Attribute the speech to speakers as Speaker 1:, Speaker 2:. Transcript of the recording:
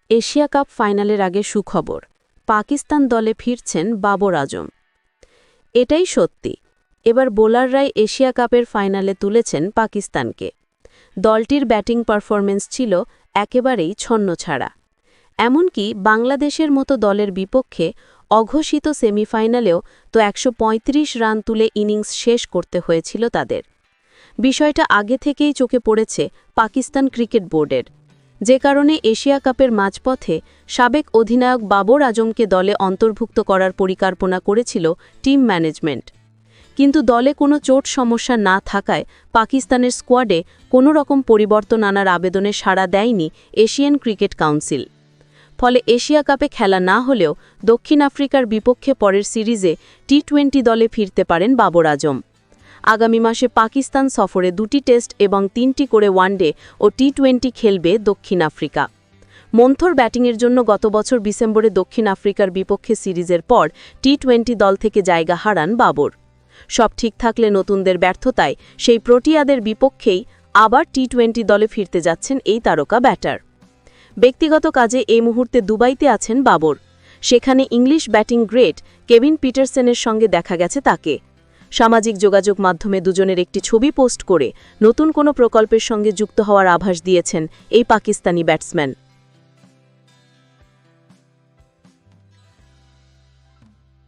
Speaker 1: Asia cup ফাইনালের আগে সুখবর, পাকিস্তান দলে ফিরছেন বাবর আজম। এটাই সত্যি, এবার বোলাররাই এশিয়া কাপের ফাইনালে তুলেছেন পাকিস্তানকে। দলটির ব্যাটিং পারফরমেন্স ছিল একেবারেই ছন্নছাড়া। এমনকি বাংলাদেশের মতো দলের বিপক্ষে অঘোষিত সেমিফাইনালেও তো ১৩৫ রান তুলে ইনিংস শেষ করতে হয়েছিল তাদের। বিষয়টা আগে থেকেই চোখে পড়েছে পাকিস্তান ক্রিকেট বোর্ডের, যে কারণে এশিয়া কাপের মাঝপথে সাবেক অধিনায়ক বাবর আজমকে দলে অন্তর্ভুক্ত করার পরিকল্পনা করেছিল টিম ম্যানেজমেন্ট। কিন্তু দলে কোনো চোট সমস্যা না থাকায় পাকিস্তানের স্কোয়াডে কোনো রকম পরিবর্তন আনার আবেদনে সাড়া দেয়নি এশিয়ান ক্রিকেট কাউন্সিল। ফলে এশিয়া কাপে খেলা না হলেও দক্ষিণ আফ্রিকার বিপক্ষে পরের সিরিজে টি-20 দলে ফিরতে পারেন বাবর আজম। আগামী মাসে পাকিস্তান সফরে 2টি টেস্ট এবং 3টি করে ওয়ানডে ও টি-20 খেলবে দক্ষিণ আফ্রিকা। মন্থর ব্যাটিংয়ের জন্য গত বছর ডিসেম্বরে দক্ষিণ আফ্রিকার বিপক্ষে সিরিজের পর টি-20 দল থেকে জায়গা হারান বাবর। সব ঠিক থাকলে নতুনদের ব্যর্থতায় সেই প্রোটিয়াদের বিপক্ষেই আবার টি-20 দলে ফিরতে যাচ্ছেন এই তারকা ব্যাটার। ব্যক্তিগত কাজে এই মুহূর্তে দুবাইতে আছেন বাবর। সেখানে ইংলিশ ব্যাটিং গ্রেট কেভিন পিটারসেনের সঙ্গে দেখা গেছে তাকে। সামাজিক যোগাযোগ মাধ্যমে দুজনের একটি ছবি পোস্ট করে নতুন কোনো প্রকল্পের সঙ্গে যুক্ত হওয়ার আভাস দিয়েছেন এই পাকিস্তানি ব্যাটসম্যান।